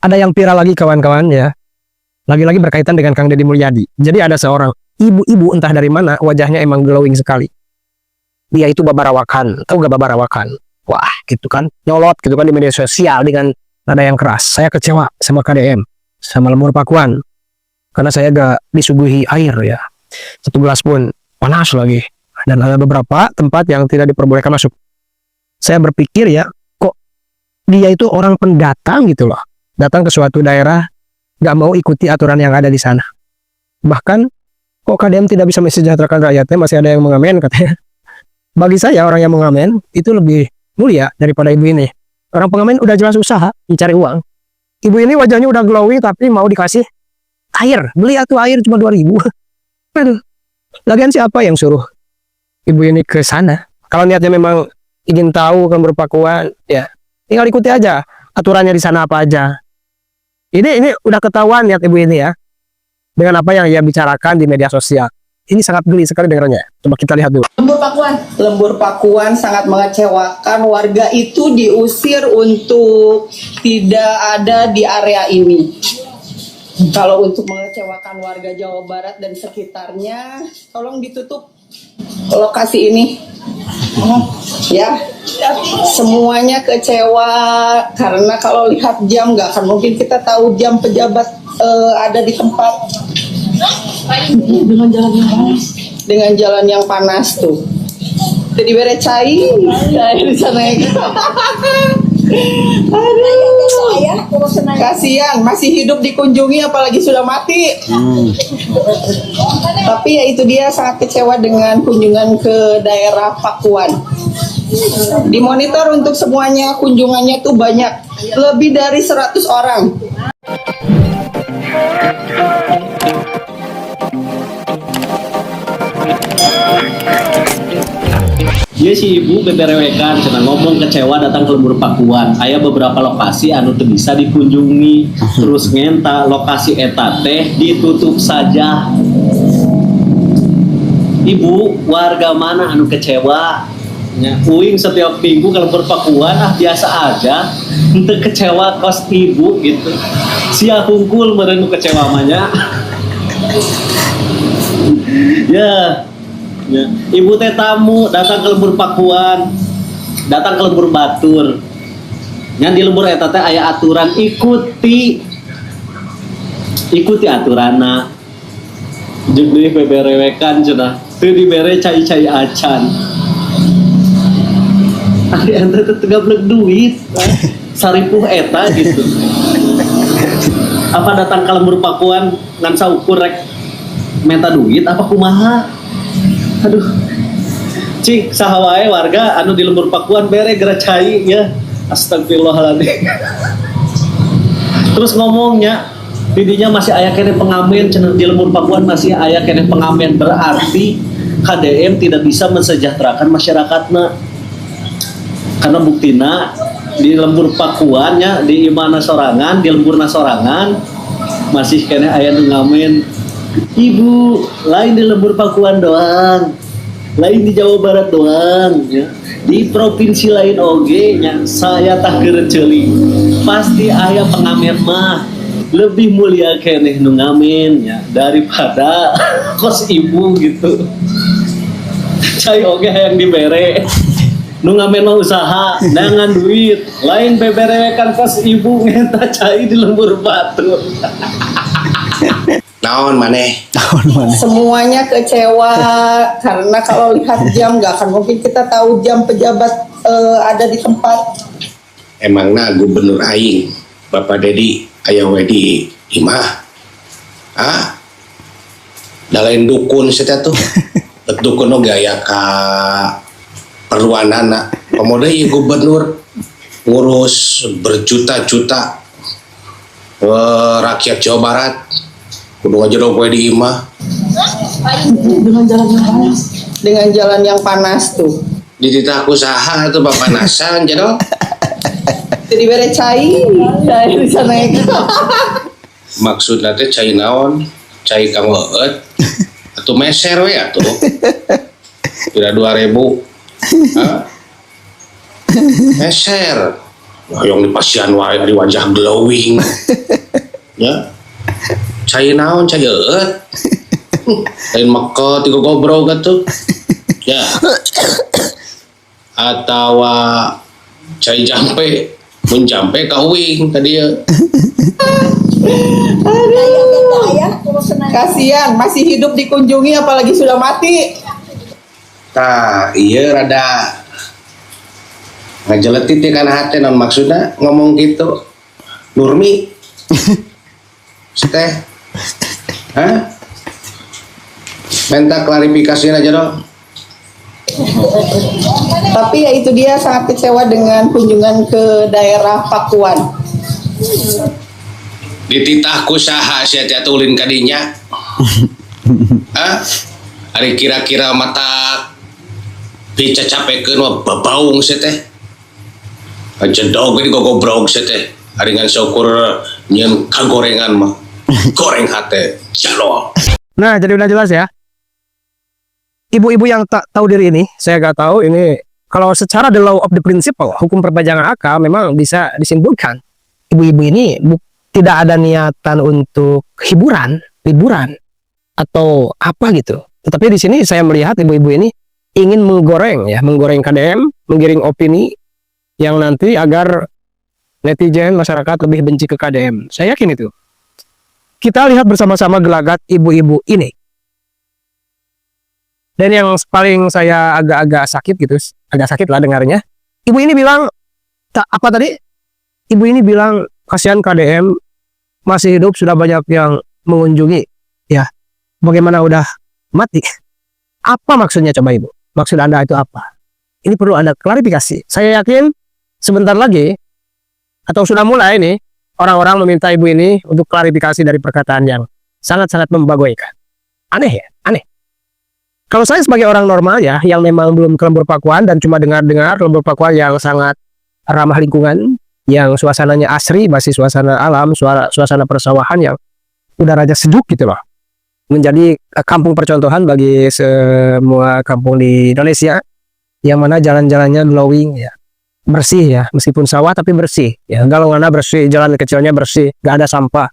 Ada yang viral lagi kawan-kawan ya. Lagi-lagi berkaitan dengan Kang Deddy Mulyadi. Jadi ada seorang ibu-ibu entah dari mana, wajahnya emang glowing sekali. Dia itu babarawakan, tahu gak babarawakan? Wah, gitu kan, nyolot gitu kan di media sosial dengan nada yang keras. Saya kecewa sama KDM, sama Lembur Pakuan. Karena saya gak disuguhi air ya. Satu gelas pun panas lagi. Dan ada beberapa tempat yang tidak diperbolehkan masuk. Saya berpikir ya, kok dia itu orang pendatang gitu loh. Datang ke suatu daerah, gak mau ikuti aturan yang ada di sana. Bahkan, kok KDM tidak bisa mensejahterakan rakyatnya, masih ada yang mengamen katanya. Bagi saya, orang yang mengamen itu lebih mulia daripada ibu ini. Orang pengamen udah jelas usaha, mencari uang. Ibu ini wajahnya udah glowing, tapi mau dikasih air. Beli atuh air cuma 2.000. Aduh, lagian siapa yang suruh ibu ini ke sana? Kalau niatnya memang ingin tahu kan berpakuan, ya tinggal ikuti aja aturannya di sana apa aja. Ini udah ketahuan niat ibu ini ya, dengan apa yang ia bicarakan di media sosial. Ini sangat geli sekali dengarnya. Coba kita lihat dulu. Lembur Pakuan sangat mengecewakan. Warga itu diusir untuk tidak ada di area ini. Kalau untuk mengecewakan warga Jawa Barat dan sekitarnya, tolong ditutup lokasi ini. Ya, semuanya kecewa karena kalau lihat jam nggak akan mungkin kita tahu jam pejabat ada di tempat dengan jalan yang panas tuh. Jadi berecai di sana ya. Aduh, kasihan masih hidup dikunjungi apalagi sudah mati. Tapi ya itu dia sangat kecewa dengan kunjungan ke daerah Pakuan. Dimonitor untuk semuanya kunjungannya tuh banyak, lebih dari 100 orang. Dia si ibu beberewekan cenah ngomong kecewa datang ke Lembur Pakuan. Aya beberapa lokasi anu teu bisa dikunjungi. Terus ngenta lokasi eta teh ditutup saja. Ibu, warga mana anu kecewa? Ya, uing setiap minggu ke Lembur Pakuan biasa aja. Henteu kecewa kos ibu gitu. Sia hungkul meureun nu kecewa mah nya. Ya. Ya. Ibu teh tamu datang ke Lembur Pakuan, datang ke Lembur Batur. Yang di lembur eta teh aya aturan, ikuti aturana. Jeung deui beberewekan cenah, teu dibere cai-cai acan. Ari ente teh gablek duit, saripuh eta gitu. Apa datang ke Lembur Pakuan ngan saukur rek minta duit apa kumaha? Aduh, cik sahawae warga anu di Lembur Pakuan bere geura cai ya. Astagfirullahaladzim. Terus ngomongnya didinya masih aya kene pengamen cenah di Lembur Pakuan masih aya kene pengamen, berarti KDM tidak bisa mensejahterakan masyarakatna. Karena buktina di Lembur Pakuan nya di imana sorangan, di lemburna sorangan masih kene aya nu ngamen. Ibu, lain di Lembur Pakuan doang, lain di Jawa Barat doang, ya. Di provinsi lain oge nya saya tak gereceli. Pasti aya pengamen mah lebih mulia keneh nu ngamen ya daripada kos ibu gitu. Cai oge yang dibere. Nu ngamen mah usaha, dengan duit. Lain beberewekan kos ibu ngenta cai di Lembur Batur. Naon maneh? Semuanya kecewa karena kalau lihat jam nggak akan mungkin kita tahu jam pejabat ada di tempat. Emangna gubernur aing Bapak Deddy aya we di imah? Ah? Da lain dukun saja tuh. Dukun oge aya ka perluanana. Pemuda ieu gubernur ngurus berjuta-juta rakyat Jawa Barat. Kudu ngajerok we di imah. Dengan jalan yang panas tuh. Di titah usaha itu papanasan jadol. Jadi bere cai di sana ya. Maksudna teh cai naon? Cai kang eut. Atuh meser we atuh. Kira 2.000. Hah? Meser. Yang dipasian wae di wajah glowing. Ya. Cai naon cai eut. Lain makot tiga gobrol gitu. Ya. Atau cai jampe, mun jampe kauing tadi ya. Kasihan masih hidup dikunjungi apalagi sudah mati. Nah, iya rada ngajeletit ya kan hati non maksudnya ngomong gitu. Nurmi. Teh. Hah? Minta klarifikasi aja dong. Tapi ya itu dia sangat kecewa dengan kunjungan ke daerah Pakuan. Dititahku saha sia teh ulin kadinya. Hah? Ari kira-kira mata pica capekeun mah babaung sia teh. Ajedog di gogobrog sia teh. Ari ngan syukur nyeun kagorengan mah. Goreng hate jalol. Nah, jadi udah jelas ya. Ibu-ibu yang tak tahu diri ini, saya nggak tahu ini kalau secara the law of the principle, hukum perpajakan akal memang bisa disimpulkan. Ibu-ibu ini tidak ada niatan untuk liburan atau apa gitu. Tetapi di sini saya melihat ibu-ibu ini ingin menggoreng KDM, menggiring opini yang nanti agar netizen masyarakat lebih benci ke KDM. Saya yakin itu. Kita lihat bersama-sama gelagat ibu-ibu ini. Dan yang paling saya agak-agak sakit gitu, agak sakit lah dengarnya. Ibu ini bilang, apa tadi? Ibu ini bilang, kasihan KDM masih hidup, sudah banyak yang mengunjungi. Ya, bagaimana udah mati? Apa maksudnya coba Ibu? Maksud Anda itu apa? Ini perlu Anda klarifikasi. Saya yakin sebentar lagi, atau sudah mulai nih, orang-orang meminta Ibu ini untuk klarifikasi dari perkataan yang sangat-sangat membagoikan. Aneh ya? Aneh. Kalau saya sebagai orang normal ya, yang memang belum ke Lembur Pakuan dan cuma dengar-dengar Lembur Pakuan yang sangat ramah lingkungan, yang suasananya asri, masih suasana alam, suasana persawahan yang udaranya sejuk gitu loh. Menjadi kampung percontohan bagi semua kampung di Indonesia, yang mana jalan-jalannya glowing ya, bersih ya, meskipun sawah tapi bersih ya, galongannya bersih, jalan kecilnya bersih, gak ada sampah.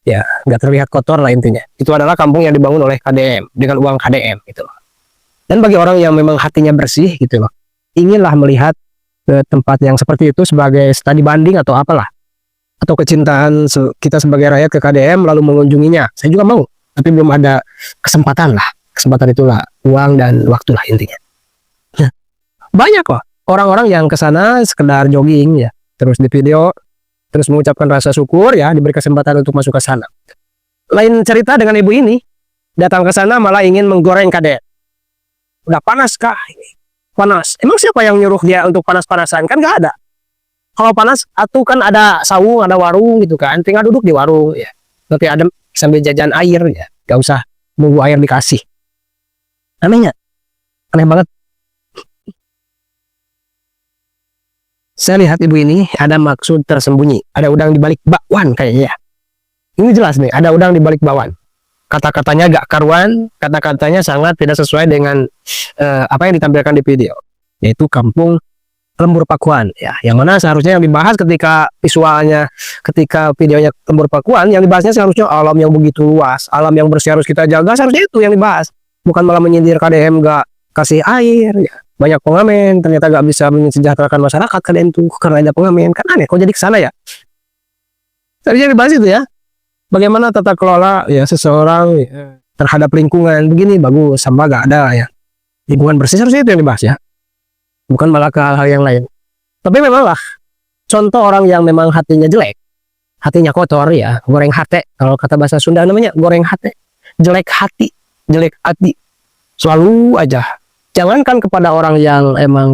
Ya, nggak terlihat kotor lah intinya. Itu adalah kampung yang dibangun oleh KDM dengan uang KDM gitu loh. Dan bagi orang yang memang hatinya bersih gitu loh, inginlah melihat ke tempat yang seperti itu sebagai studi banding atau apalah, atau kecintaan kita sebagai rakyat ke KDM lalu mengunjunginya. Saya juga mau, tapi belum ada kesempatan lah. Kesempatan itulah uang dan waktu lah intinya. Nah, banyak kok orang-orang yang ke sana sekedar jogging ya, terus di video, terus mengucapkan rasa syukur ya, diberi kesempatan untuk masuk ke sana. Lain cerita dengan ibu ini, datang ke sana malah ingin menggoreng KDM. Udah panas kah ini? Panas. Emang siapa yang nyuruh dia untuk panas-panasan? Kan nggak ada. Kalau panas, atuh kan ada saung, ada warung gitu kan. Tinggal duduk di warung ya. Nanti ada sambil jajan air ya. Gak usah nunggu air dikasih. Anehnya, aneh banget. Saya lihat ibu ini ada maksud tersembunyi. Ada udang di balik bakwan kayaknya. Ini jelas nih, ada udang di balik bakwan. Kata-katanya gak karuan, kata-katanya sangat tidak sesuai dengan apa yang ditampilkan di video. Yaitu kampung Lembur Pakuan. Ya, yang mana seharusnya yang dibahas ketika visualnya, ketika videonya Lembur Pakuan, yang dibahasnya seharusnya alam yang begitu luas, alam yang bersih harus kita jaga, seharusnya itu yang dibahas. Bukan malah menyindir KDM gak kasih air, ya. Banyak pengamen, ternyata gak bisa mensejahterakan masyarakat kalian tuh karena ada pengamen. Kan aneh, kok jadi kesana ya? Tadi yang dibahas itu ya, bagaimana tata kelola ya seseorang ya, terhadap lingkungan begini bagus, sampah gak ada ya. Lingkungan bersih harusnya itu yang dibahas ya, bukan malah ke hal-hal yang lain. Tapi memanglah contoh orang yang memang hatinya jelek, hatinya kotor ya, goreng hate, kalau kata bahasa Sunda namanya goreng hate, jelek hati, selalu aja. Jangankan kepada orang yang emang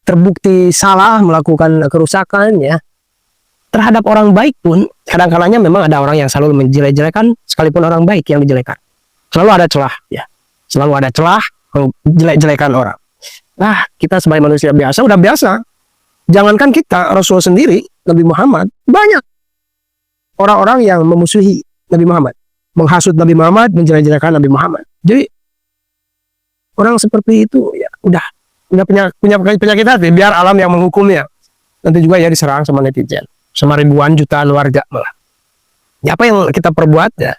terbukti salah melakukan kerusakan ya, terhadap orang baik pun kadang-kadangnya memang ada orang yang selalu menjelek-jelekan, sekalipun orang baik yang dijelekan. Selalu ada celah ya, selalu ada celah jelek-jelekan orang. Nah, kita sebagai manusia biasa udah biasa. Jangankan kita, Rasul sendiri, Nabi Muhammad, banyak orang-orang yang memusuhi Nabi Muhammad, menghasut Nabi Muhammad, menjelek-jelekan Nabi Muhammad. Jadi orang seperti itu ya udah punya penyakit hati, biar alam yang menghukumnya. nanti juga ya diserang sama netizen, sama ribuan jutaan warga malah. Ya, apa yang kita perbuat ya,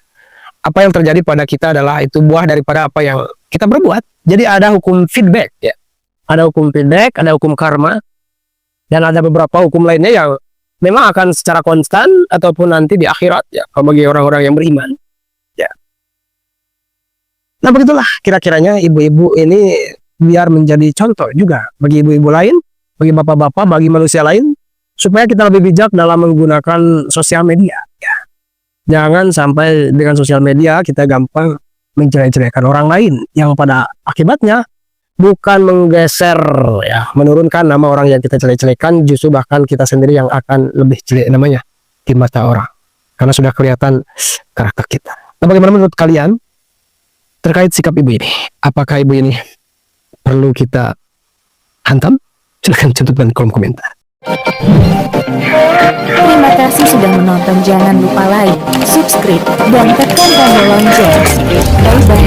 apa yang terjadi pada kita adalah itu buah daripada apa yang kita perbuat. Jadi ada hukum feedback ya, ada hukum feedback, ada hukum karma, dan ada beberapa hukum lainnya yang memang akan secara konstan ataupun nanti di akhirat ya, bagi orang-orang yang beriman. Ya. Nah begitulah kira-kiranya ibu-ibu ini biar menjadi contoh juga bagi ibu-ibu lain, bagi bapak-bapak, bagi manusia lain, supaya kita lebih bijak dalam menggunakan sosial media. Ya. Jangan sampai dengan sosial media kita gampang menjelek-jelekan orang lain yang pada akibatnya bukan menggeser ya, menurunkan nama orang yang kita jelek-jelekan, justru bahkan kita sendiri yang akan lebih jelek namanya di mata orang karena sudah kelihatan karakter kita. Nah, bagaimana menurut kalian terkait sikap ibu ini? Apakah ibu ini perlu kita hantam? Silahkan cantumkan di kolom komentar. Terima kasih sudah menonton. Jangan lupa like, subscribe, dan tekan tombol lonceng. Bye bye.